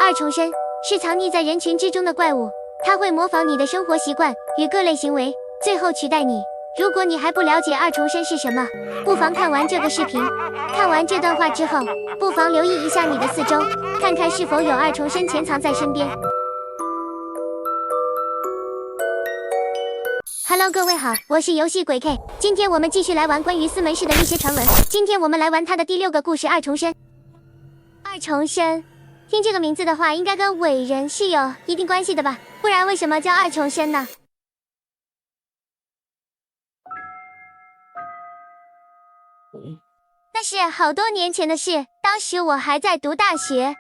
二重身是藏匿在人群之中的怪物，它会模仿你的生活习惯与各类行为，最后取代你。如果你还不了解二重身是什么，不妨看完这个视频。看完这段话之后，不妨留意一下你的四周，看看是否有二重身潜藏在身边。Hello， 各位好，我是游戏鬼 K， 今天我们继续来玩关于司门氏的一些传闻。今天我们来玩它的第6个故事——二重身。二重身，听这个名字的话，应该跟伟人是有一定关系的吧？不然为什么叫二重身呢？那是好多年前的事，当时我还在读大学。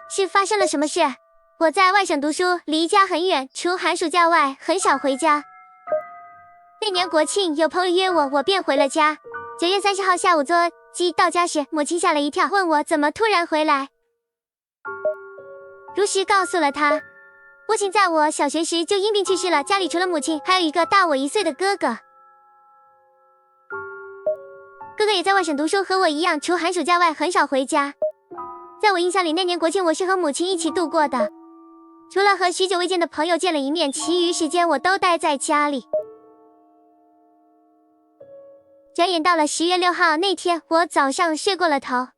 是发生了什么事？我在外省读书，离家很远，除寒暑假外很少回家。那年国庆有朋友约我，我便回了家。9月30号下午坐机到家时，母亲吓了一跳，问我怎么突然回来。如实告诉了她，父亲在我小学时就因病去世了，家里除了母亲，还有一个大我1岁的哥哥。哥哥也在外省读书，和我一样，除寒暑假外很少回家。在我印象里，那年国庆我是和母亲一起度过的，除了和许久未见的朋友见了一面，其余时间我都待在家里。转眼到了10月6号那天，我早上睡过了头。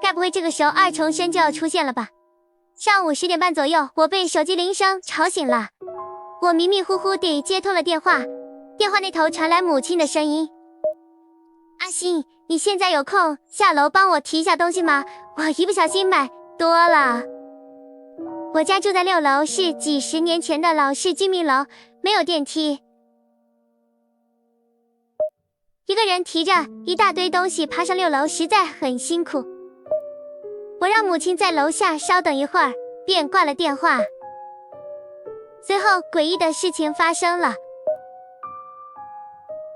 该不会这个时候二重身就要出现了吧？上午10点半左右，我被手机铃声吵醒了。我迷迷糊糊地接通了电话，电话那头传来母亲的声音：“阿星，你现在有空下楼帮我提一下东西吗？我一不小心买多了。”我家住在6楼，是几十年前的老式居民楼，没有电梯。一个人提着一大堆东西爬上6楼，实在很辛苦。我让母亲在楼下稍等一会儿，便挂了电话。随后诡异的事情发生了。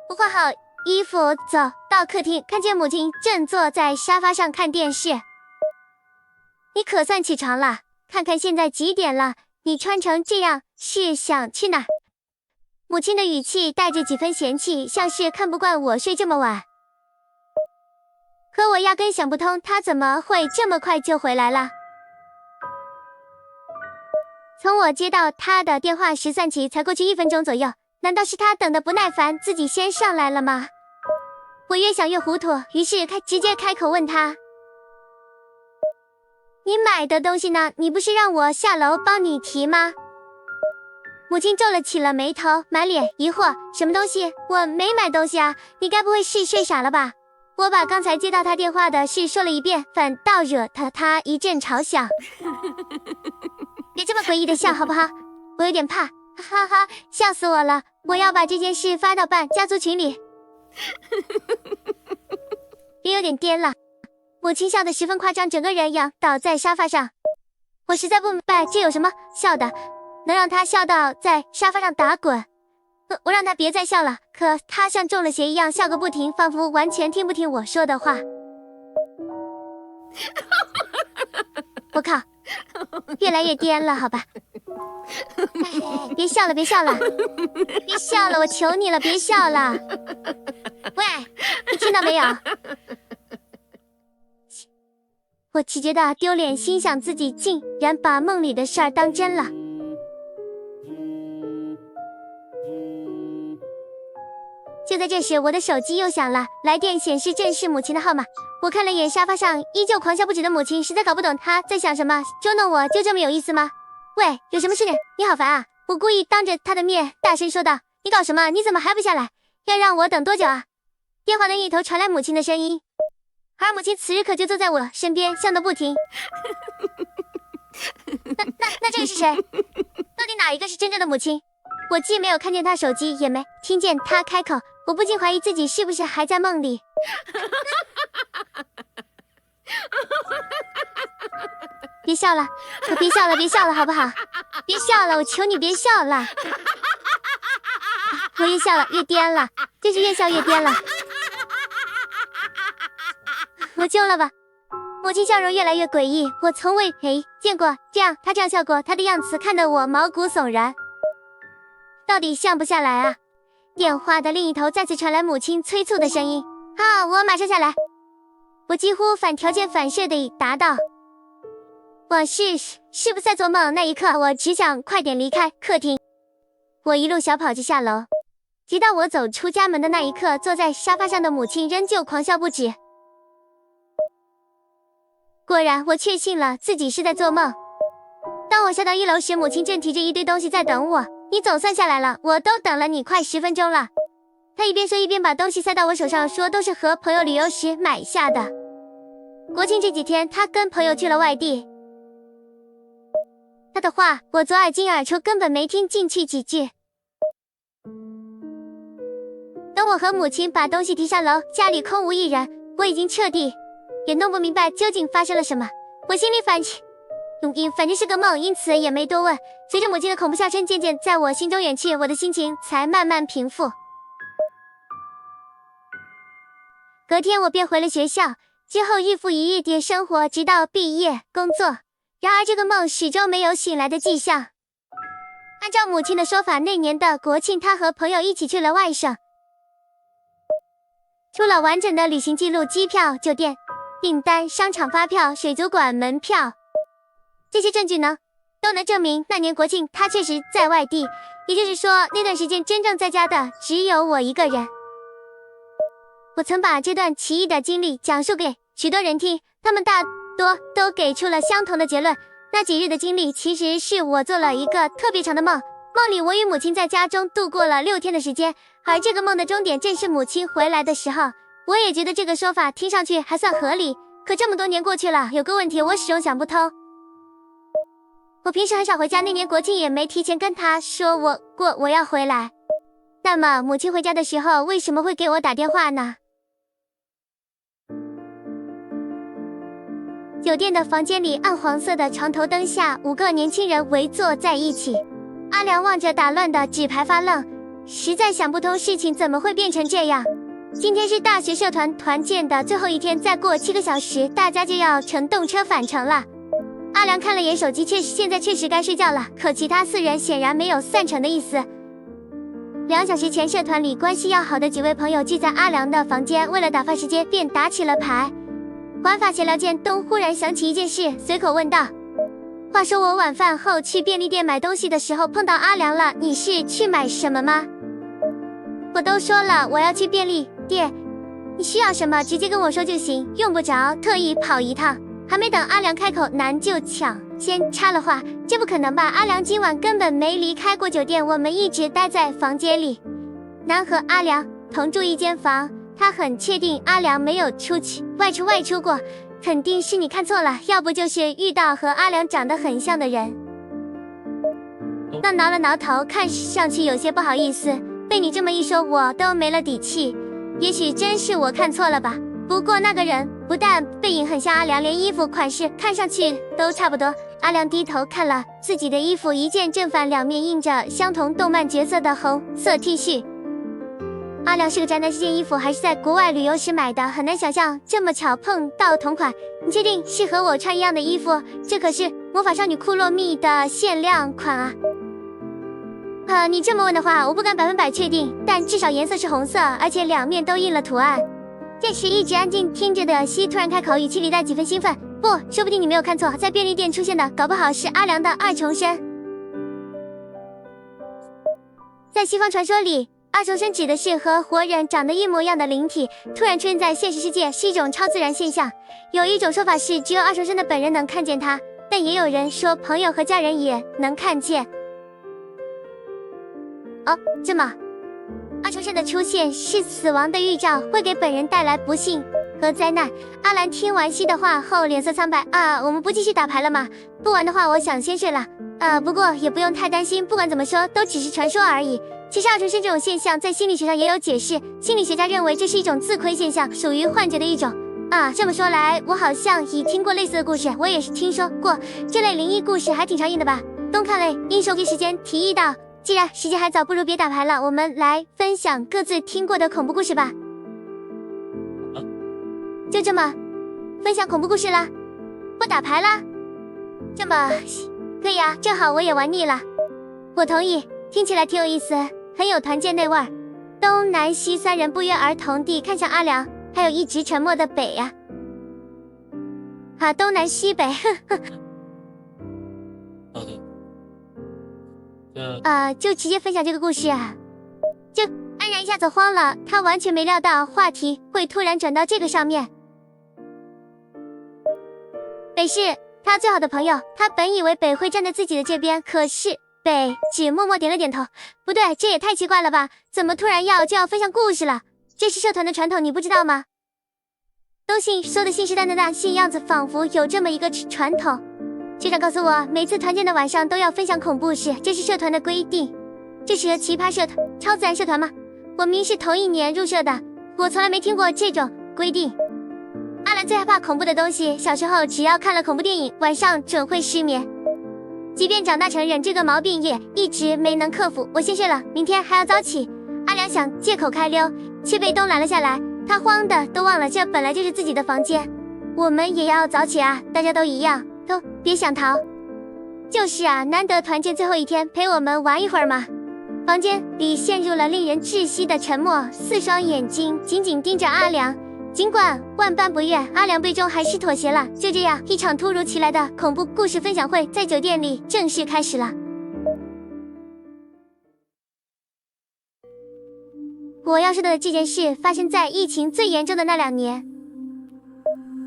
我换好衣服走到客厅，看见母亲正坐在沙发上看电视。你可算起床了，看看现在几点了，你穿成这样是想去哪儿？母亲的语气带着几分嫌弃，像是看不惯我睡这么晚。可我压根想不通，她怎么会这么快就回来了。从我接到她的电话时算起，才过去1分钟左右，难道是她等得不耐烦，自己先上来了吗？我越想越糊涂，于是直接开口问她：“你买的东西呢？你不是让我下楼帮你提吗？”母亲皱了起了眉头，满脸疑惑：“什么东西？我没买东西啊，你该不会是睡傻了吧？”我把刚才接到他电话的事说了一遍，反倒惹他一阵嘲笑。别这么诡异的笑好不好？我有点怕，哈哈，笑死我了！我要把这件事发到家族群里。也有点颠了。母亲笑得十分夸张，整个人仰倒在沙发上。我实在不明白这有什么笑的，能让他笑到在沙发上打滚。我让他别再笑了，可他像中了邪一样笑个不停，仿佛完全听不听我说的话。我靠，越来越颠了，好吧。别笑了，别笑了，别笑了，我求你了，别笑了。喂，你听到没有？我只觉得丢脸，心想自己竟然把梦里的事儿当真了。就在这时，我的手机又响了，来电显示正是母亲的号码。我看了眼沙发上依旧狂笑不止的母亲，实在搞不懂她在想什么，捉弄我就这么有意思吗？喂，有什么事？你好烦啊！我故意当着她的面大声说道：“你搞什么？你怎么还不下来？要让我等多久啊？”电话的一头传来母亲的声音，而母亲此时可就坐在我身边，笑得不停。那这个是谁？到底哪一个是真正的母亲？我既没有看见她手机，也没听见她开口，我不禁怀疑自己是不是还在梦里。别笑了，可别笑了，别笑了，好不好？别笑了，我求你别笑了。我越笑了越颠了，真是越笑越颠了。我救了吧！母亲笑容越来越诡异，我从未见过她这样笑过，她的样子看得我毛骨悚然。到底像不下来啊？电话的另一头再次传来母亲催促的声音：“好，我马上下来。我几乎反条件反射地答道。我是不是在做梦？那一刻，我只想快点离开客厅。我一路小跑着下楼，直到我走出家门的那一刻，坐在沙发上的母亲仍旧狂笑不止。果然，我确信了自己是在做梦。当我下到1楼时，母亲正提着一堆东西在等我。你总算下来了，我都等了你快10分钟了。她一边说一边把东西塞到我手上，说都是和朋友旅游时买下的。国庆这几天，她跟朋友去了外地。她的话我左耳进右耳出，根本没听进去几句。等我和母亲把东西提上楼，家里空无一人，我已经彻底也弄不明白究竟发生了什么。我心里反正是个梦，因此也没多问。随着母亲的恐怖笑声渐渐在我心中远去，我的心情才慢慢平复。隔天我便回了学校，之后日复一日地生活，直到毕业工作。然而这个梦始终没有醒来的迹象。按照母亲的说法，那年的国庆她和朋友一起去了外省，出了完整的旅行记录，机票、酒店订单、商场发票、水族馆门票，这些证据呢都能证明那年国庆她确实在外地，也就是说那段时间真正在家的只有我一个人。我曾把这段奇异的经历讲述给许多人听，他们大多都给出了相同的结论。那几日的经历其实是我做了一个特别长的梦，梦里我与母亲在家中度过了6天的时间，而这个梦的终点正是母亲回来的时候。我也觉得这个说法听上去还算合理，可这么多年过去了，有个问题我始终想不通。我平时很少回家，那年国庆也没提前跟她说我要回来。那么母亲回家的时候为什么会给我打电话呢？酒店的房间里，暗黄色的床头灯下，5个年轻人围坐在一起。阿良望着打乱的纸牌发愣，实在想不通事情怎么会变成这样。今天是大学社团团建的最后一天，再过7个小时大家就要乘动车返程了。阿良看了眼手机，现在确实该睡觉了，可其他4人显然没有散场的意思。2小时前，社团里关系要好的几位朋友聚在阿良的房间，为了打发时间便打起了牌。玩法闲聊间，东忽然想起一件事，随口问道：话说我晚饭后去便利店买东西的时候碰到阿良了，你是去买什么吗？我都说了我要去便利店，你需要什么直接跟我说就行，用不着特意跑一趟。还没等阿良开口，南就抢先插了话：这不可能吧，阿良今晚根本没离开过酒店，我们一直待在房间里。南和阿良同住一间房，他很确定阿良没有外出过，肯定是你看错了，要不就是遇到和阿良长得很像的人。那挠了挠头，看上去有些不好意思，被你这么一说我都没了底气，也许真是我看错了吧。不过那个人不但背影很像阿良，连衣服款式看上去都差不多。阿良低头看了自己的衣服，一件正反两面印着相同动漫角色的红色 T 恤。阿良是个宅男，这件衣服还是在国外旅游时买的，很难想象这么巧碰到同款。你确定是和我穿一样的衣服？这可是魔法少女库洛蜜的限量款啊！你这么问的话，我不敢100%确定，但至少颜色是红色，而且两面都印了图案。这时一直安静听着的西突然开口，语气里带几分兴奋：不，说不定你没有看错，在便利店出现的搞不好是阿良的2重身。在西方传说里，2重身指的是和活人长得一模一样的灵体突然出现在现实世界，是一种超自然现象。有一种说法是只有2重身的本人能看见他，但也有人说朋友和家人也能看见。这么2重身的出现是死亡的预兆，会给本人带来不幸和灾难。阿兰听完西的话后脸色苍白：我们不继续打牌了吗？不玩的话我想先睡了。不过也不用太担心，不管怎么说都只是传说而已。其实2重身这种现象在心理学上也有解释，心理学家认为这是一种自窥现象，属于幻觉的一种。这么说来，我好像已听过类似的故事，我也是听说过这类灵异故事，还挺常见的吧。东看类因收集时间提议道：既然时间还早，不如别打牌了，我们来分享各自听过的恐怖故事吧。就这么分享恐怖故事了？不打牌了？这么可以啊，正好我也玩腻了。我同意，听起来挺有意思，很有团建那味儿。东南西3人不约而同地看向阿良，还有一直沉默的北啊。东南西北，就直接分享这个故事啊。就安然一下子慌了，他完全没料到话题会突然转到这个上面。北是他最好的朋友，他本以为北会站在自己的这边，可是北只默默点了点头。不对，这也太奇怪了吧，怎么突然就要分享故事了？这是社团的传统，你不知道吗？东信说的信誓旦旦的信样子，仿佛有这么一个传统。学长告诉我，每次团建的晚上都要分享恐怖事，这是社团的规定。这是个奇葩社团，超自然社团吗？我明是头1年入社的，我从来没听过这种规定。阿兰最害怕恐怖的东西，小时候只要看了恐怖电影，晚上准会失眠。即便长大成人，这个毛病也一直没能克服。我先睡了，明天还要早起。阿良想借口开溜，却被东拦了下来。他慌的都忘了这本来就是自己的房间。我们也要早起啊，大家都一样，都别想逃。就是啊，难得团建最后一天，陪我们玩一会儿嘛。房间里陷入了令人窒息的沉默，4双眼睛紧紧盯着阿良。尽管万般不愿，阿良最终还是妥协了。就这样，一场突如其来的恐怖故事分享会在酒店里正式开始了。我要说的这件事发生在疫情最严重的那2年。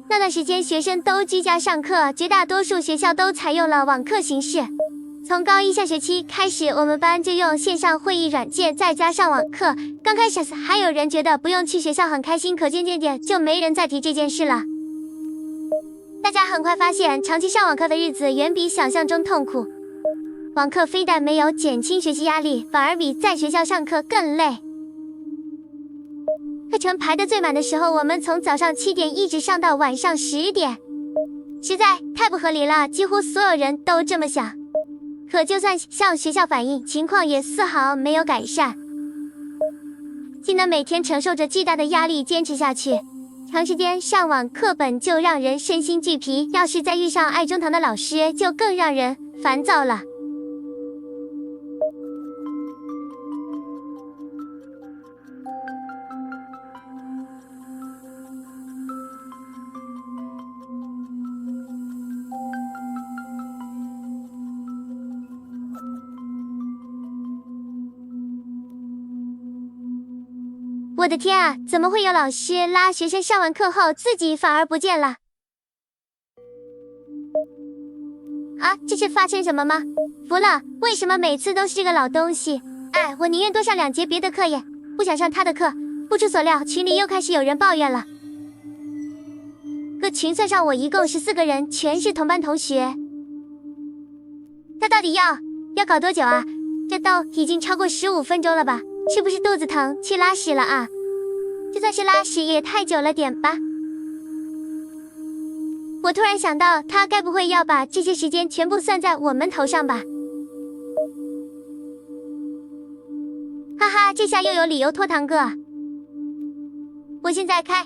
那段时间学生都居家上课，绝大多数学校都采用了网课形式。从高1下学期开始，我们班就用线上会议软件在家上网课。刚开始还有人觉得不用去学校很开心，可渐渐就没人再提这件事了。大家很快发现，长期上网课的日子远比想象中痛苦。网课非但没有减轻学习压力，反而比在学校上课更累。课程排得最满的时候，我们从早上7点一直上到晚上10点，实在太不合理了，几乎所有人都这么想。可就算向学校反映，情况也丝毫没有改善。竟能每天承受着巨大的压力坚持下去，长时间上网课本就让人身心俱疲，要是再遇上爱中堂的老师，就更让人烦躁了。我的天啊，怎么会有老师拉学生上完课后自己反而不见了？啊，这是发生什么吗？服了，为什么每次都是这个老东西？哎，我宁愿多上2节别的课耶，不想上他的课。不出所料，群里又开始有人抱怨了。个群算上我一共14个人，全是同班同学。他到底要搞多久啊？这都已经超过15分钟了吧？是不是肚子疼去拉屎了啊？就算是拉屎也太久了点吧。我突然想到，他该不会要把这些时间全部算在我们头上吧？哈哈，这下又有理由拖堂哥。我现在开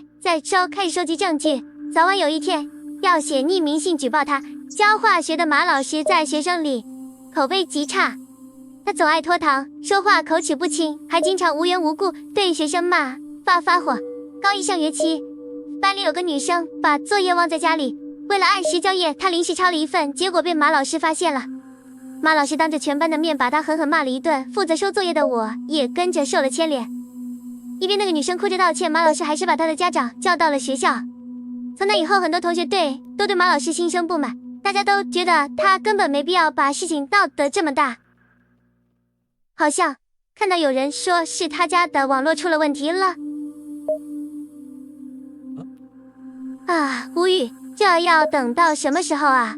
始收集证据，早晚有一天要写匿名信举报他。教化学的马老师在学生里口碑极差，他总爱拖堂，说话口齿不清，还经常无缘无故对学生骂发火。高1上学期，班里有个女生把作业忘在家里，为了按时交业，她临时抄了一份，结果被马老师发现了。马老师当着全班的面把她狠狠骂了一顿，负责收作业的我也跟着受了牵连。一边那个女生哭着道歉，马老师还是把她的家长叫到了学校。从那以后，很多同学都对马老师心生不满，大家都觉得他根本没必要把事情闹得这么大。好像看到有人说是他家的网络出了问题了。啊，无语，这要等到什么时候啊？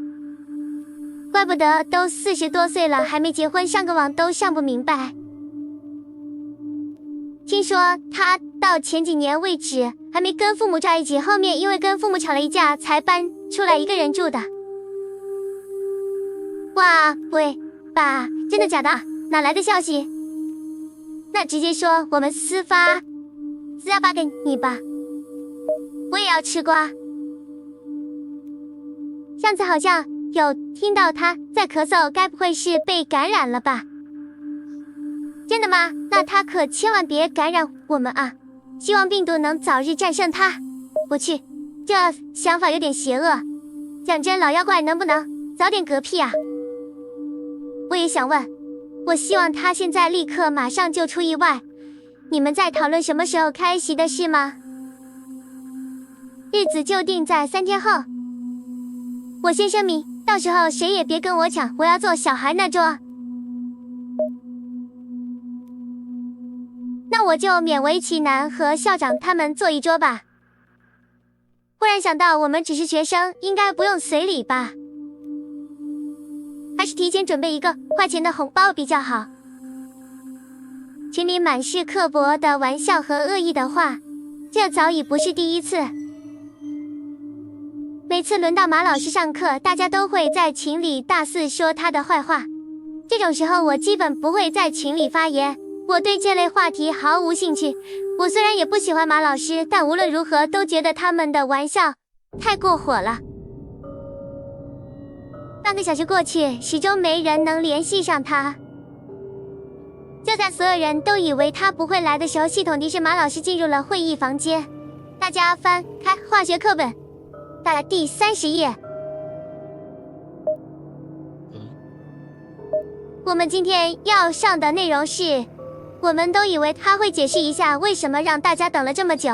怪不得都40多岁了还没结婚，上个网都上不明白。听说他到前几年为止还没跟父母在一起，后面因为跟父母吵了一架才搬出来一个人住的。哇，喂，爸，真的假的？哪来的消息？那直接说我们私发给你吧，我也要吃瓜。上次好像有听到他在咳嗽，该不会是被感染了吧？真的吗？那他可千万别感染我们啊！希望病毒能早日战胜它。我去，这想法有点邪恶。讲真，老妖怪能不能早点嗝屁啊？我也想问，我希望他现在立刻马上就出意外。你们在讨论什么时候开席的事吗？日子就定在3天后。我先声明，到时候谁也别跟我抢，我要做小孩那桌。那我就勉为其难和校长他们坐一桌吧。忽然想到，我们只是学生，应该不用随礼吧？还是提前准备一个花钱的红包比较好。群里满是刻薄的玩笑和恶意的话，这早已不是第一次。每次轮到马老师上课，大家都会在群里大肆说他的坏话。这种时候我基本不会在群里发言，我对这类话题毫无兴趣。我虽然也不喜欢马老师，但无论如何都觉得他们的玩笑太过火了。半个小时过去，始终没人能联系上他。就在所有人都以为他不会来的时候，系统提示马老师进入了会议房间。大家翻开化学课本，到了第30页。我们今天要上的内容是，我们都以为他会解释一下为什么让大家等了这么久，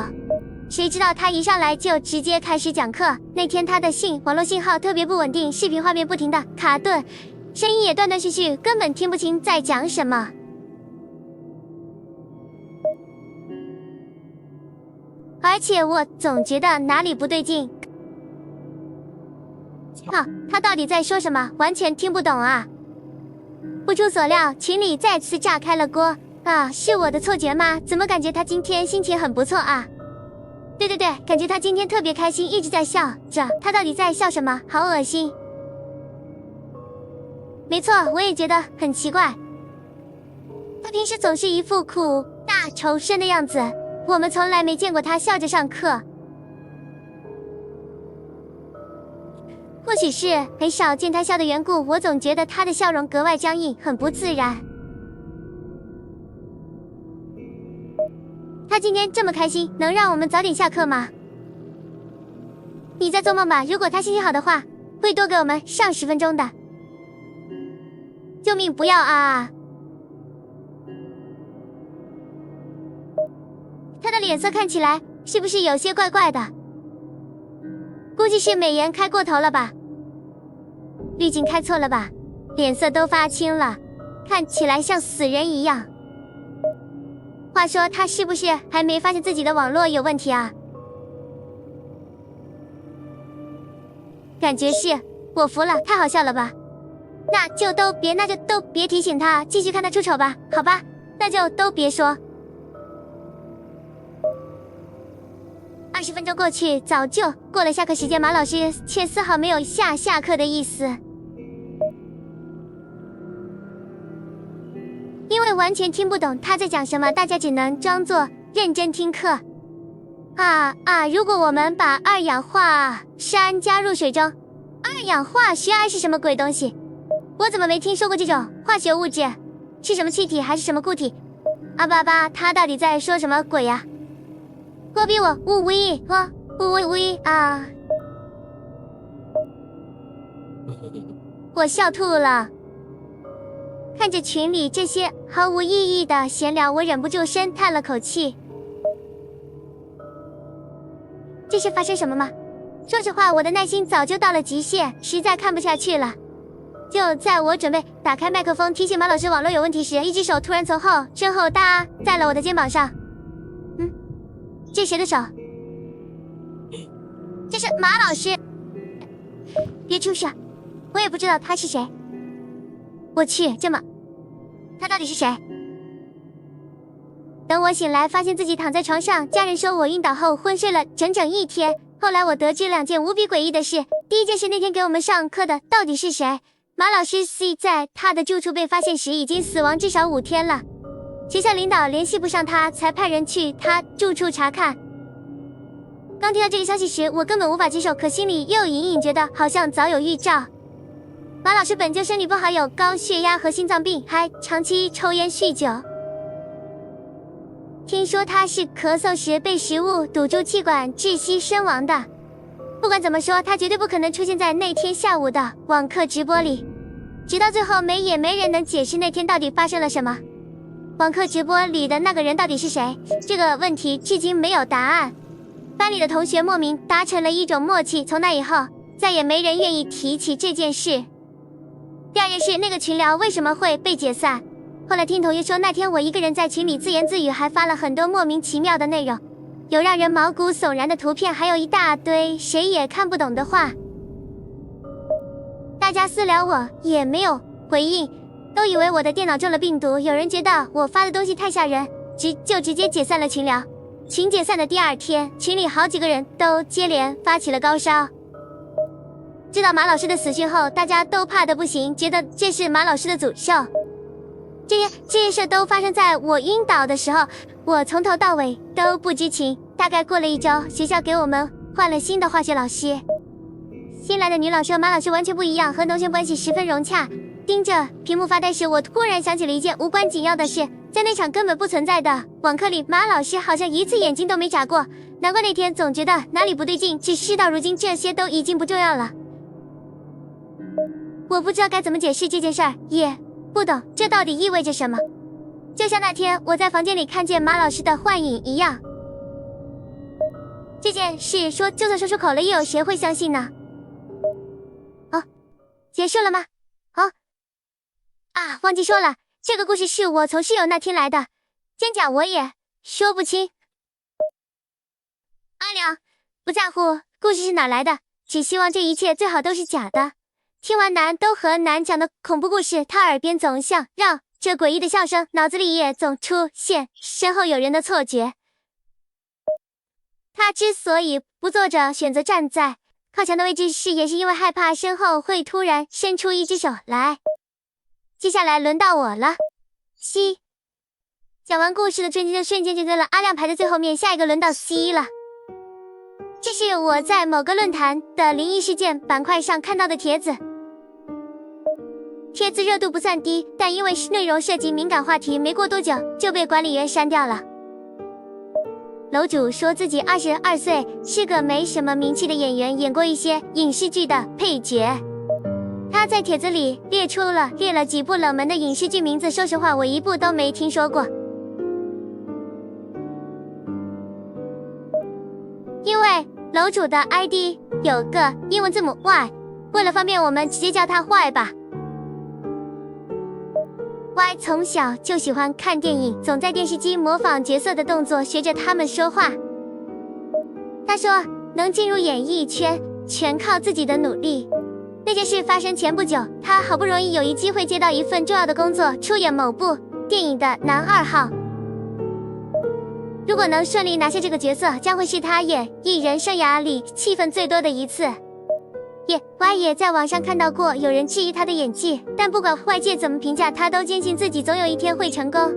谁知道他一上来就直接开始讲课。那天他的网络信号特别不稳定，视频画面不停的卡顿，声音也断断续续，根本听不清在讲什么。而且我总觉得哪里不对劲。靠，他到底在说什么？完全听不懂啊！不出所料，群里再次炸开了锅。啊，是我的错觉吗？怎么感觉他今天心情很不错啊？对，感觉他今天特别开心，一直在笑着。他到底在笑什么？好恶心。没错，我也觉得很奇怪。他平时总是一副苦大仇深的样子，我们从来没见过他笑着上课。或许是很少见他笑的缘故，我总觉得他的笑容格外僵硬，很不自然。他今天这么开心，能让我们早点下课吗？你在做梦吧？如果他心情好的话，会多给我们上10分钟的。救命，不要啊！他的脸色看起来是不是有些怪怪的？估计是美颜开过头了吧，滤镜开错了吧，脸色都发青了，看起来像死人一样。话说他是不是还没发现自己的网络有问题啊？感觉是，我服了，太好笑了吧。那就都别提醒他，继续看他出丑吧，好吧，那就都别说。20分钟过去，早就过了下课时间，马老师却丝毫没有下课的意思。因为完全听不懂他在讲什么，大家只能装作认真听课。如果我们把二氧化砷加入水中，二氧化砷是什么鬼东西？我怎么没听说过这种化学物质？是什么气体还是什么固体？他到底在说什么鬼呀？我比我无啊！我笑吐了。看着群里这些毫无意义的闲聊，我忍不住深叹了口气。这是发生什么吗？说实话，我的耐心早就到了极限，实在看不下去了。就在我准备打开麦克风提醒马老师网络有问题时，一只手突然从身后搭在了我的肩膀上。这谁的手？这是马老师。别出事，我也不知道他是谁。我去，他到底是谁？等我醒来，发现自己躺在床上，家人说我晕倒后昏睡了整整1天。后来我得知2件无比诡异的事。第一件事，那天给我们上课的到底是谁？马老师 C 在他的住处被发现时已经死亡至少5天了，学校领导联系不上他，才派人去他住处查看。刚听到这个消息时，我根本无法接受，可心里又隐隐觉得好像早有预兆。马老师本就身体不好，有高血压和心脏病，还长期抽烟酗酒。听说他是咳嗽时被食物堵住气管窒息身亡的。不管怎么说，他绝对不可能出现在那天下午的网课直播里。直到最后也没人能解释那天到底发生了什么。网课直播里的那个人到底是谁？这个问题至今没有答案。班里的同学莫名达成了一种默契，从那以后再也没人愿意提起这件事。第二件事，那个群聊为什么会被解散？后来听同学说，那天我一个人在群里自言自语，还发了很多莫名其妙的内容，有让人毛骨悚然的图片，还有一大堆谁也看不懂的话。大家私聊我也没有回应，都以为我的电脑中了病毒。有人觉得我发的东西太吓人，就直接解散了群聊。群解散的第二天，群里好几个人都接连发起了高烧。知道马老师的死讯后，大家都怕得不行，觉得这是马老师的诅咒。这些事都发生在我晕倒的时候，我从头到尾都不知情。大概过了1周，学校给我们换了新的化学老师。新来的女老师和马老师完全不一样，和同学关系十分融洽。盯着屏幕发呆时，我突然想起了一件无关紧要的事。在那场根本不存在的网课里，马老师好像一次眼睛都没眨过，难怪那天总觉得哪里不对劲。只事到如今，这些都已经不重要了。我不知道该怎么解释这件事儿，也不懂这到底意味着什么。就像那天我在房间里看见马老师的幻影一样。这件事就算说出口了，又有谁会相信呢？哦，结束了吗？哦，忘记说了，这个故事是我从室友那听来的，真假我也说不清。阿良，不在乎故事是哪来的，只希望这一切最好都是假的。听完南都和南讲的恐怖故事，他耳边总像绕着诡异的笑声，脑子里也总出现身后有人的错觉。他之所以不坐着，选择站在靠墙的位置，也是因为害怕身后会突然伸出一只手来。接下来轮到我了。C， 讲完故事的瞬间就跟了阿亮排在最后面，下一个轮到 C 了。这是我在某个论坛的灵异事件板块上看到的帖子。帖子热度不算低，但因为内容涉及敏感话题，没过多久就被管理员删掉了。楼主说自己22岁，是个没什么名气的演员，演过一些影视剧的配角。他在帖子里列了几部冷门的影视剧名字，说实话我一部都没听说过。因为楼主的 ID 有个英文字母 Y， 为了方便我们直接叫他 Y 吧。Y 从小就喜欢看电影，总在电视机模仿角色的动作，学着他们说话。他说能进入演艺圈全靠自己的努力。那件事发生前不久，他好不容易有一机会接到一份重要的工作，出演某部电影的男2号。如果能顺利拿下这个角色，将会是他演艺人生涯里戏份最多的一次。Y 也在网上看到过有人质疑他的演技，但不管外界怎么评价，他都坚信自己总有一天会成功。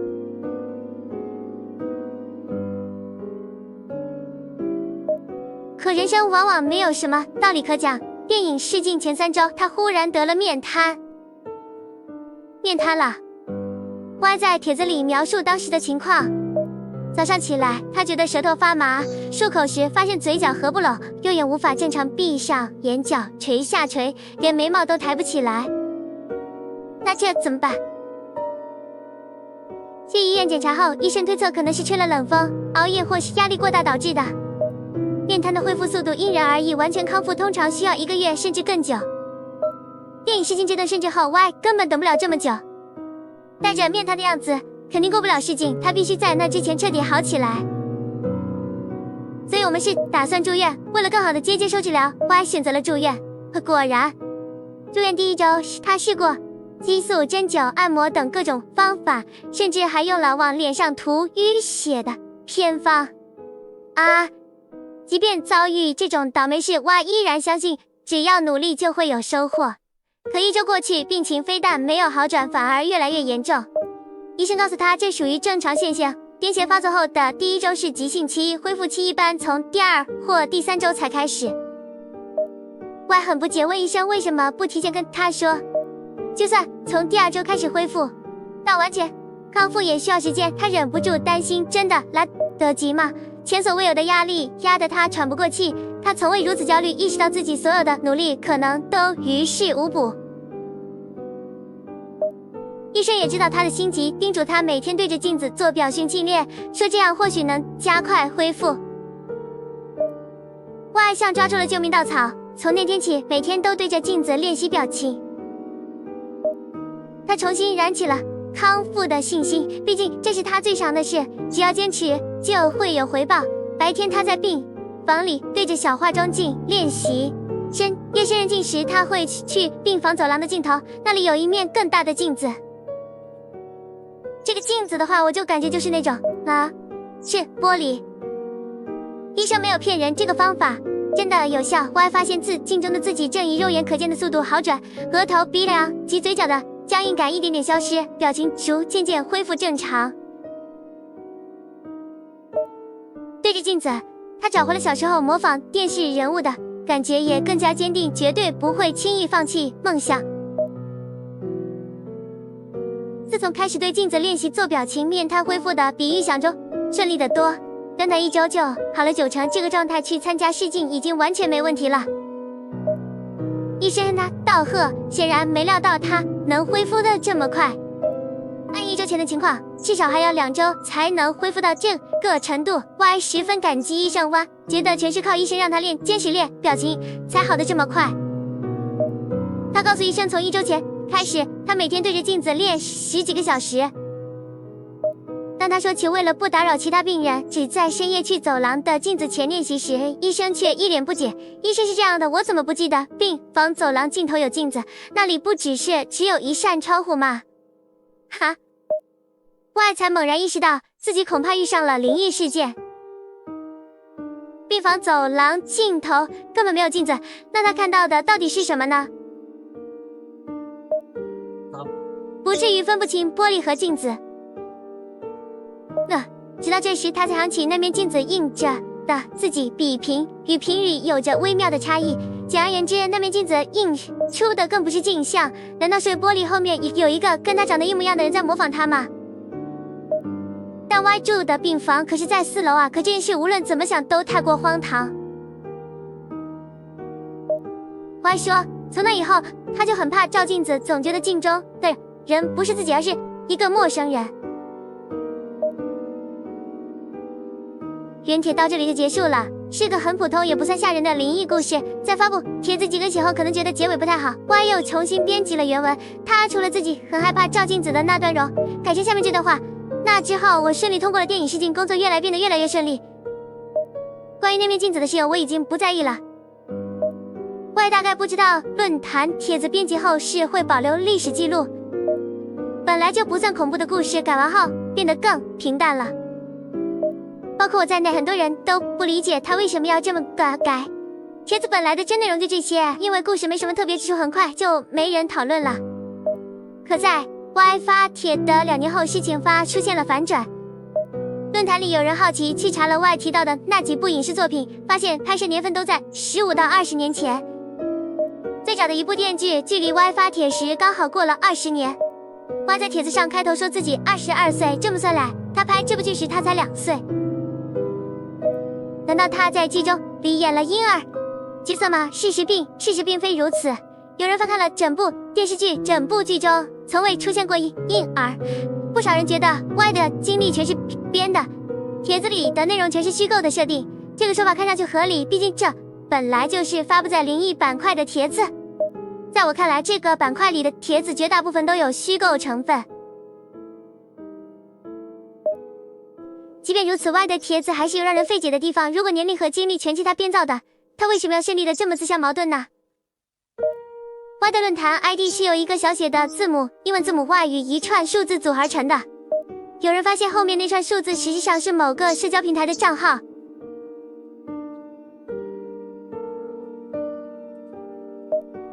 可人生往往没有什么道理可讲。电影试镜前3周，他忽然得了面瘫了。Y 在帖子里描述当时的情况。早上起来，他觉得舌头发麻，漱口时发现嘴角合不拢，右眼无法正常闭上，眼角垂下垂，连眉毛都抬不起来。那这怎么办？去医院检查后，医生推测可能是吹了冷风、熬夜或是压力过大导致的。面瘫的恢复速度因人而异，完全康复通常需要1个月甚至更久。电影试镜这段甚至后 Y 根本等不了这么久，带着面瘫的样子肯定过不了试镜，他必须在那之前彻底好起来。所以我们是打算住院，为了更好的接受治疗 Y 选择了住院。果然住院第1周，他试过激素、针灸、按摩等各种方法，甚至还用了往脸上涂淤血的偏方。即便遭遇这种倒霉事， Y 依然相信只要努力就会有收获。可1周过去，病情非但没有好转，反而越来越严重。医生告诉他这属于正常现象，癫痫发作后的第1周是急性期，恢复期一般从第2或第3周才开始。Y 很不解，问医生为什么不提前跟他说，就算从第2周开始恢复到完全康复也需要时间，他忍不住担心，真的来得及吗？前所未有的压力压得他喘不过气，他从未如此焦虑，意识到自己所有的努力可能都于事无补。医生也知道他的心急，叮嘱他每天对着镜子做表情训练，说这样或许能加快恢复。Y像抓住了救命稻草，从那天起每天都对着镜子练习表情。他重新燃起了康复的信心，毕竟这是他最长的事，只要坚持就会有回报。白天他在病房里对着小化妆镜练习，夜深人静时他会去病房走廊的尽头，那里有一面更大的镜子。这个镜子的话，我就感觉就是那种是玻璃。医生没有骗人，这个方法真的有效。Y发现镜中的自己正以肉眼可见的速度好转，额头、鼻梁及嘴角的僵硬感一点点消失，表情渐恢复正常。对着镜子，他找回了小时候模仿电视人物的感觉，也更加坚定，绝对不会轻易放弃梦想。自从开始对镜子练习做表情，面瘫恢复的比预想中顺利得多，短短1周就好了90%，这个状态去参加试镜已经完全没问题了。医生向他道贺，显然没料到他能恢复的这么快。按1周前的情况，至少还要2周才能恢复到这个程度。Y 十分感激医生，Y觉得全是靠医生让他坚持练表情才好的这么快。他告诉医生，从1周前开始，他每天对着镜子练10几个小时。当他说起为了不打扰其他病人，只在深夜去走廊的镜子前练习时，医生却一脸不解。医生是这样的，我怎么不记得病房走廊尽头有镜子？那里不只有一扇窗户吗？Y才猛然意识到自己恐怕遇上了灵异事件。病房走廊尽头根本没有镜子，那他看到的到底是什么呢？不至于分不清玻璃和镜子。直到这时他才想起那面镜子映着的自己与平日有着微妙的差异。简而言之，那面镜子映出的更不是镜像，难道是玻璃后面有一个跟他长得一模一样的人在模仿他吗？但 Y 住的病房可是在4楼啊，可这件事无论怎么想都太过荒唐。Y 说，从那以后他就很怕照镜子，总觉得镜中的人不是自己，而是一个陌生人。原帖到这里就结束了，是个很普通也不算吓人的灵异故事。在发布帖子几个写后，可能觉得结尾不太好， Y 又重新编辑了原文。他除了自己很害怕照镜子的那段容，改成下面这段话：那之后我顺利通过了电影试镜，工作变得越来越顺利。关于那面镜子的事我已经不在意了。Y 大概不知道论坛帖子编辑后是会保留历史记录，本来就不算恐怖的故事改完后变得更平淡了。包括我在内，很多人都不理解他为什么要这么改。帖子本来的真内容就这些，因为故事没什么特别之处，很快就没人讨论了。可在 Y 发帖的2年后，事情出现了反转。论坛里有人好奇去查了 Y 提到的那几部影视作品，发现拍摄年份都在15到20年前。最早的一部电剧距离 Y 发帖时刚好过了20年。Y 在帖子上开头说自己22岁，这么算来，他拍这部剧时他才2岁。难道他在剧中里演了婴儿角色吗？事实并非如此。有人翻看了整部电视剧，整部剧中从未出现过婴儿。不少人觉得 Y 的经历全是编的，帖子里的内容全是虚构的设定。这个说法看上去合理，毕竟这本来就是发布在灵异板块的帖子。在我看来，这个板块里的帖子绝大部分都有虚构成分。即便如此， Y 的帖子还是有让人费解的地方。如果年龄和经历全是他编造的，他为什么要顺利的这么自相矛盾呢？ Y 的论坛 ID 是由一个小写的字母英文字母 Y 与一串数字组合成的。有人发现后面那串数字实际上是某个社交平台的账号。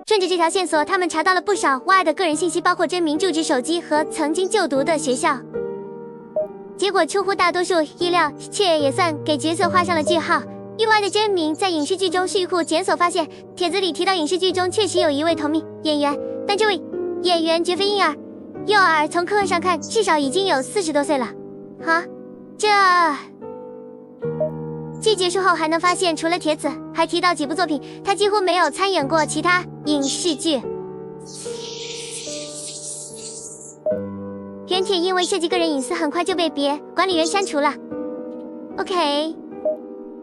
顺着这条线索，他们查到了不少 Y 的个人信息，包括真名、住址、手机和曾经就读的学校。结果出乎大多数意料，却也算给角色画上了句号。意外的真名在影视剧中是玉库检索发现，帖子里提到影视剧中确实有一位同名演员，但这位演员绝非婴儿。幼儿从科文上看，至少已经有40多岁了。哈，这剧结束后还能发现，除了帖子，还提到几部作品，他几乎没有参演过其他影视剧。原帖因为涉及个人隐私，很快就被别管理员删除了。OK，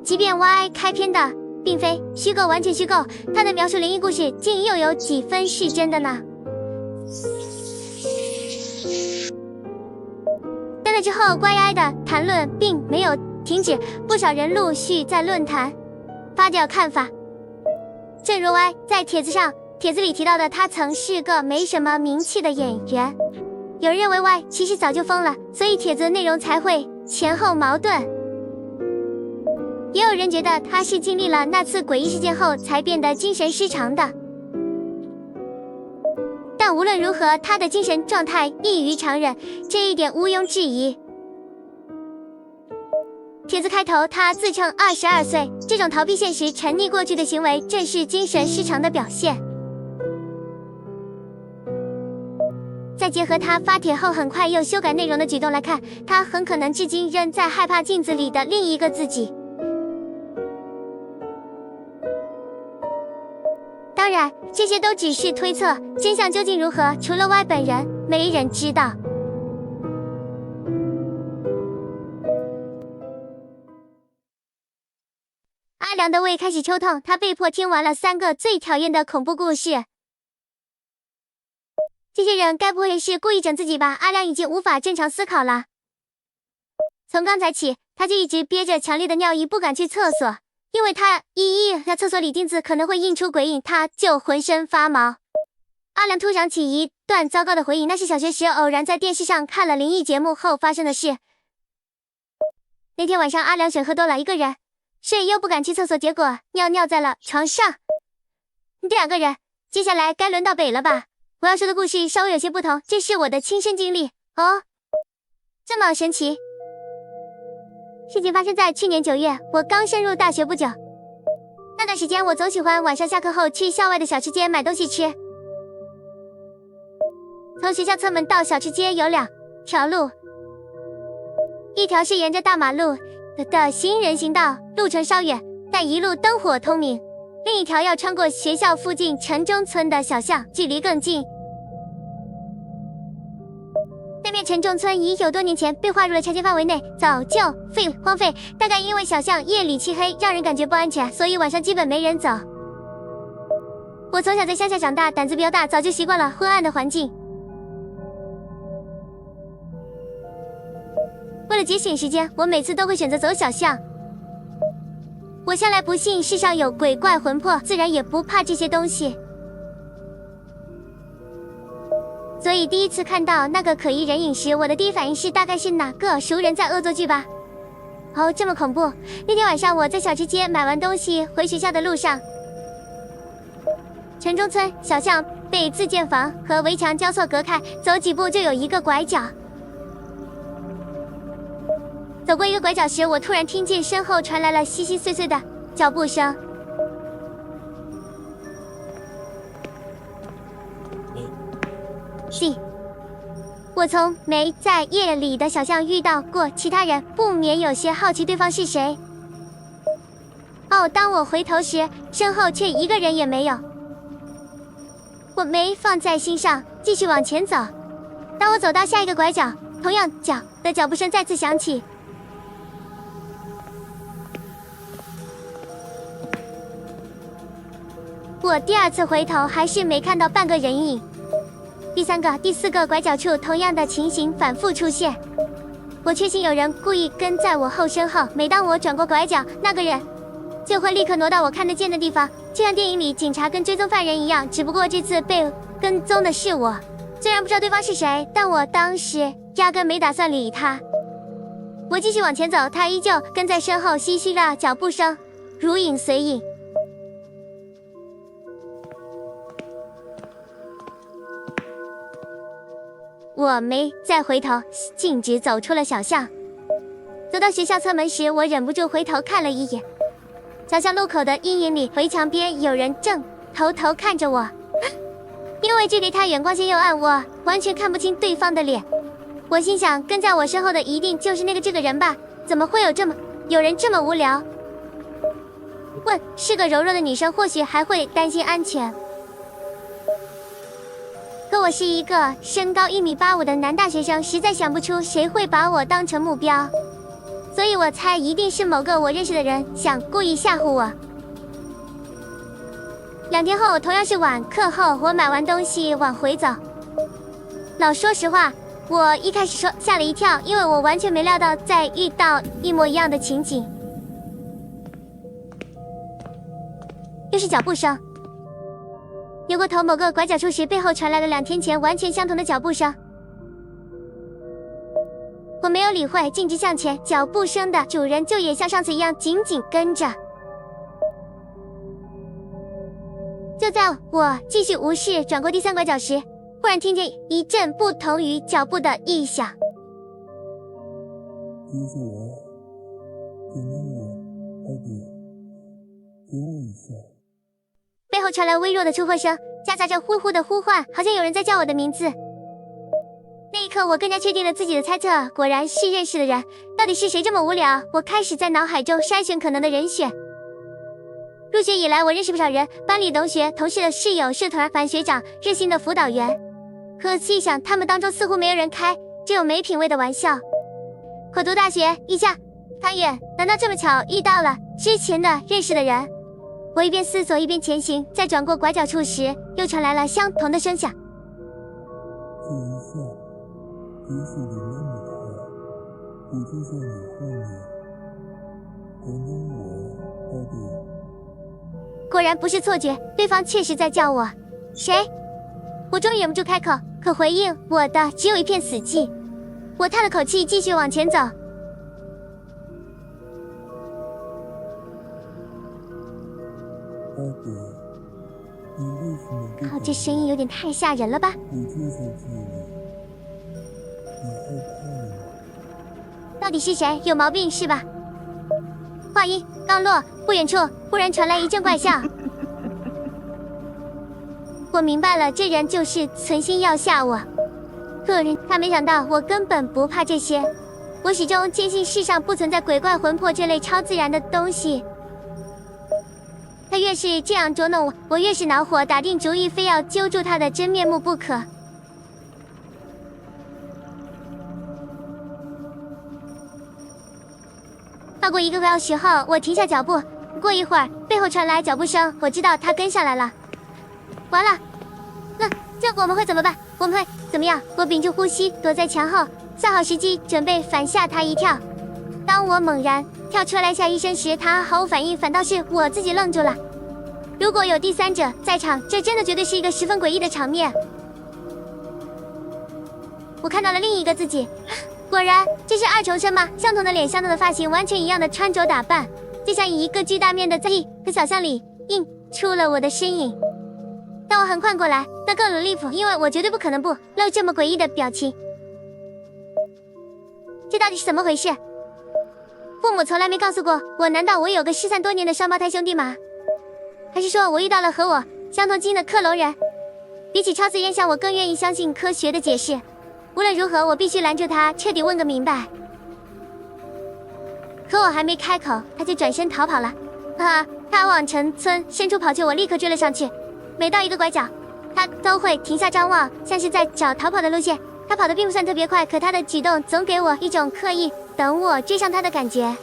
即便 Y 开篇的并非虚构，完全虚构，他的描述灵异故事竟又有几分是真的呢？但那之后，关于 I 的谈论并没有停止，不少人陆续在论坛发表看法。正如 Y 在帖子里提到的，他曾是个没什么名气的演员。有人认为 Y 其实早就疯了，所以帖子的内容才会前后矛盾。也有人觉得他是经历了那次诡异事件后才变得精神失常的。但无论如何，他的精神状态异于常人，这一点毋庸置疑。帖子开头，他自称22岁，这种逃避现实、沉溺过去的行为，正是精神失常的表现。再结合他发帖后很快又修改内容的举动来看，他很可能至今仍在害怕镜子里的另一个自己。当然，这些都只是推测，真相究竟如何，除了 Y 本人，没人知道。阿良的胃开始抽痛，他被迫听完了3个最讨厌的恐怖故事。这些人该不会是故意整自己吧？阿良已经无法正常思考了。从刚才起，他就一直憋着强烈的尿意，不敢去厕所，因为他在厕所里钉子可能会印出鬼影，他就浑身发毛。阿良突想起一段糟糕的回忆，那是小学时偶然在电视上看了灵异节目后发生的事。那天晚上，阿良水喝多了，一个人睡又不敢去厕所，结果尿在了床上。2个人，接下来该轮到北了吧？我要说的故事稍微有些不同，这是我的亲身经历哦，这么神奇。事情发生在去年9月，我刚升入大学不久。那段时间，我总喜欢晚上下课后去校外的小吃街买东西吃。从学校侧门到小吃街有2条路，一条是沿着大马路的行人行道，路程稍远，但一路灯火通明；另一条要穿过学校附近城中村的小巷，距离更近。那面城中村已有多年前被划入了拆迁范围内，早就荒废。大概因为小巷夜里漆黑，让人感觉不安全，所以晚上基本没人走。我从小在乡下长大，胆子比较大，早就习惯了昏暗的环境。为了节省时间，我每次都会选择走小巷。我向来不信世上有鬼怪魂魄，自然也不怕这些东西。所以第一次看到那个可疑人影时，我的第一反应是大概是哪个熟人在恶作剧吧。哦，这么恐怖。那天晚上我在小吃街买完东西回学校的路上，城中村小巷被自建房和围墙交错隔开，走几步就有一个拐角。走过一个拐角时，我突然听见身后传来了稀稀碎碎的脚步声。我从没在夜里的小巷遇到过其他人，不免有些好奇对方是谁。哦，当我回头时，身后却一个人也没有。我没放在心上，继续往前走。当我走到下一个拐角，同样脚步声再次响起。我第2次回头，还是没看到半个人影。第3个、第4个拐角处，同样的情形反复出现。我确信有人故意跟在我身后，每当我转过拐角，那个人就会立刻挪到我看得见的地方，就像电影里警察跟追踪犯人一样。只不过这次被跟踪的是我，虽然不知道对方是谁，但我当时压根没打算理他。我继续往前走，他依旧跟在身后，唏嘘的脚步声如影随影。我没再回头，径直走出了小巷。走到学校侧门时，我忍不住回头看了一眼。小巷路口的阴影里，围墙边有人正偷偷看着我。因为距离太远，光线又暗，我完全看不清对方的脸。我心想，跟在我身后的一定就是这个人吧？怎么会有人这么无聊？问，是个柔弱的女生，或许还会担心安全。可我是一个身高1.85米的男大学生，实在想不出谁会把我当成目标，所以我猜一定是某个我认识的人想故意吓唬我。2天后，同样是晚课后，我买完东西往回走。老说实话，我一开始吓了一跳，因为我完全没料到再遇到一模一样的情景。又是脚步声，扭过头某个拐角处时，背后传来了2天前完全相同的脚步声。我没有理会，径直向前，脚步声的主人就也像上次一样紧紧跟着。就在我继续无视转过第3拐角时，忽然听见一阵不同于脚步的异响。接着我，等等我，快点，给我一下。背后传来微弱的出货声，夹杂着呼呼的呼唤，好像有人在叫我的名字。那一刻，我更加确定了自己的猜测，果然是认识的人。到底是谁这么无聊？我开始在脑海中筛选可能的人选。入学以来，我认识不少人，班里同学、同事的室友、社团、反学长、热心的辅导员。可细想，他们当中似乎没有人开这种没品位的玩笑。可读大学一下太远，难道这么巧遇到了之前的认识的人？我一边思索一边前行，在转过拐角处时，又传来了相同的声响。这一下，也许你那么快，我就在你后面，等等我，快点。果然不是错觉，对方确实在叫我。谁？我终于忍不住开口，可回应我的只有一片死寂。我叹了口气，继续往前走。阿德，你为什么不？靠，这声音有点太吓人了吧？我就在这里，你害怕吗？到底是谁？有毛病是吧？话音刚落，不远处忽然传来一阵怪笑。我明白了，这人就是存心要吓我。可人他没想到我根本不怕这些，我始终坚信世上不存在鬼怪魂魄这类超自然的东西。他越是这样捉弄我，我越是恼火，打定主意非要揪住他的真面目不可。跨过一个拐角后，我停下脚步。过一会儿，背后传来脚步声，我知道他跟上来了。完了，这我们会怎么办？我们会怎么样？我屏住呼吸，躲在墙后，算好时机，准备反吓他一跳。当我猛然跳出来吓一声时，他毫无反应，反倒是我自己愣住了。如果有第三者在场，这真的绝对是一个十分诡异的场面。我看到了另一个自己，果然这是二重身吗？相同的脸，相同的发型，完全一样的穿着打扮，就像一个巨大面的在一个小巷里映出了我的身影。但我很快过来，那更离谱，因为我绝对不可能不露这么诡异的表情。这到底是怎么回事？父母从来没告诉过我，难道我有个失散多年的双胞胎兄弟吗？还是说我遇到了和我相同基因的克隆人？比起超自然想，我更愿意相信科学的解释。无论如何，我必须拦住他，彻底问个明白。可我还没开口，他就转身逃跑了。他往城村深处跑去，我立刻追了上去。每到一个拐角，他都会停下张望，像是在找逃跑的路线。他跑得并不算特别快，可他的举动总给我一种刻意等我追上他的感觉。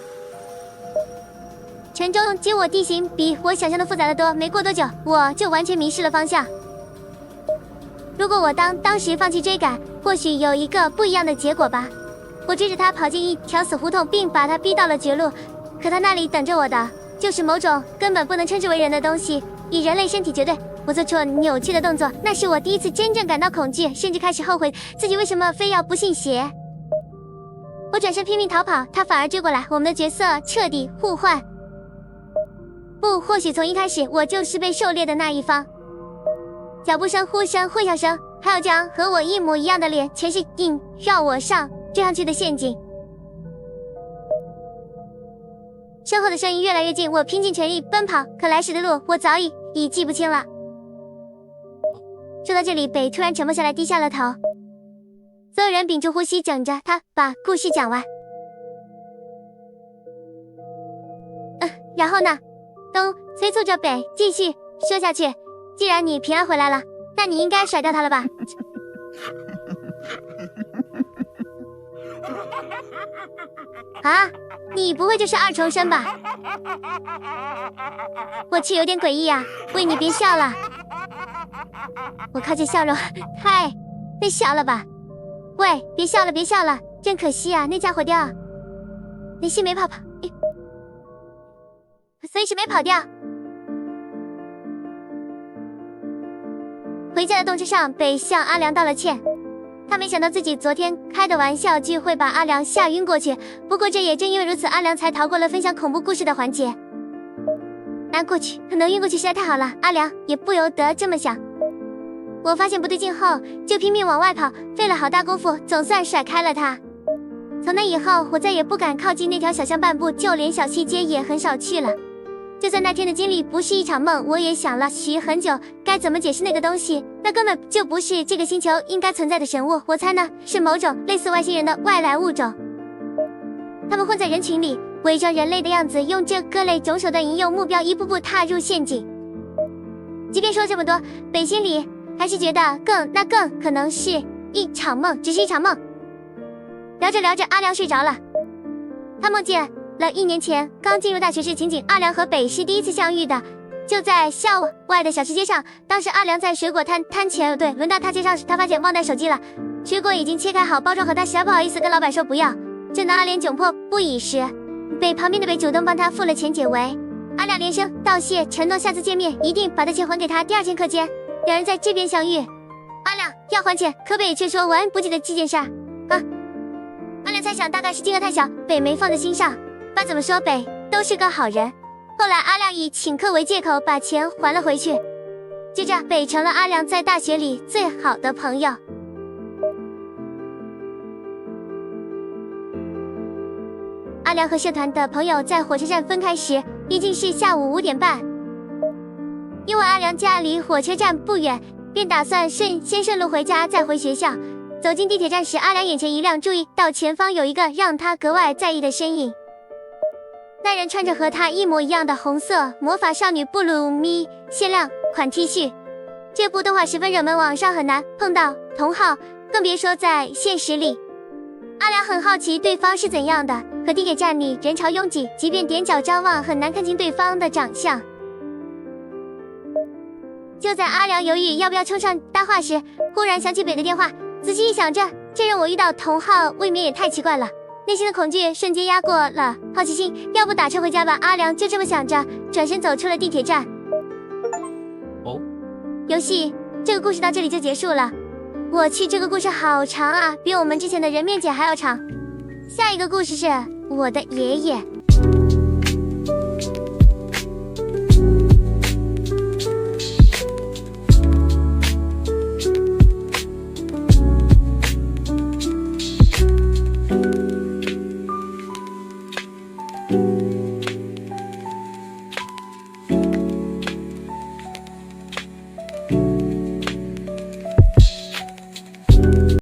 城中接我地形比我想象的复杂得多，没过多久我就完全迷失了方向。如果我当时放弃追赶，或许有一个不一样的结果吧。我追着他跑进一条死胡同，并把他逼到了绝路，可他那里等着我的就是某种根本不能称之为人的东西，以人类身体绝对。我做出了扭曲的动作，那是我第一次真正感到恐惧，甚至开始后悔自己为什么非要不信邪。我转身拼命逃跑，他反而追过来，我们的角色彻底互换。不，或许从一开始我就是被狩猎的那一方。脚步声、呼声、会笑声，还有这样和我一模一样的脸，全是硬让我追上去的陷阱。身后的声音越来越近，我拼尽全力奔跑，可来时的路我早已记不清了。说到这里，北突然沉默下来，低下了头。所有人屏住呼吸，等着他把故事讲完。然后呢？东催促着北继续说下去。既然你平安回来了，那你应该甩掉他了吧？啊，你不会就是二重生吧？我去，有点诡异啊！喂，你别笑了，我靠，这笑容太小了吧？喂，别笑了，别笑了，真可惜啊，那家伙掉，那幸没跑，所以是没跑掉。回家的动车上，北向阿良道了歉。他没想到自己昨天开的玩笑剧会把阿良吓晕过去，不过这也正因为如此，阿良才逃过了分享恐怖故事的环节。能晕过去实在太好了，阿良也不由得这么想。我发现不对劲后，就拼命往外跑，费了好大功夫，总算甩开了他。从那以后，我再也不敢靠近那条小巷半步，就连小西街也很少去了。就算那天的经历不是一场梦，我也想了很久，该怎么解释那个东西？那根本就不是这个星球应该存在的神物，我猜呢，是某种类似外星人的外来物种。他们混在人群里，伪装人类的样子，用这各类种手段引诱目标，一步步踏入陷阱。即便说了这么多，北心里还是觉得那更可能是一场梦，只是一场梦。聊着聊着，阿良睡着了。他梦见了1年前刚进入大学时情景，阿良和北是第一次相遇的，就在校外的小吃街上。当时阿良在水果摊前，轮到他介绍时，他发现忘带手机了。水果已经切开好包装，和他实在不好意思跟老板说不要。正当阿良窘迫不已时，旁边的北主动帮他付了钱解围。阿良连声道谢，承诺下次见面一定把他钱还给他。第2天课间，两人在这边相遇。阿良要还钱，可北却说完不记得这件事啊。阿良猜想大概是金额太小，北没放在心上。不管怎么说，北都是个好人。后来阿亮以请客为借口把钱还了回去，就这样北成了阿良在大学里最好的朋友。阿良和社团的朋友在火车站分开时已经是下午5点半，因为阿良家离火车站不远，便打算先顺路回家再回学校。走进地铁站时，阿良眼前一亮，注意到前方有一个让他格外在意的身影。那人穿着和他一模一样的红色魔法少女布鲁咪限量款 T 恤。这部动画十分热门，网上很难碰到同号，更别说在现实里。阿良很好奇对方是怎样的，可地铁站里人潮拥挤，即便踮脚张望很难看清对方的长相。就在阿良犹豫要不要冲上搭话时，忽然想起北的电话，仔细一想，这让我遇到同号未免也太奇怪了。内心的恐惧瞬间压过了好奇心，要不打车回家吧。阿良就这么想着，转身走出了地铁站。游戏这个故事到这里就结束了。我去，这个故事好长啊，比我们之前的人面姐还要长。下一个故事是我的爷爷。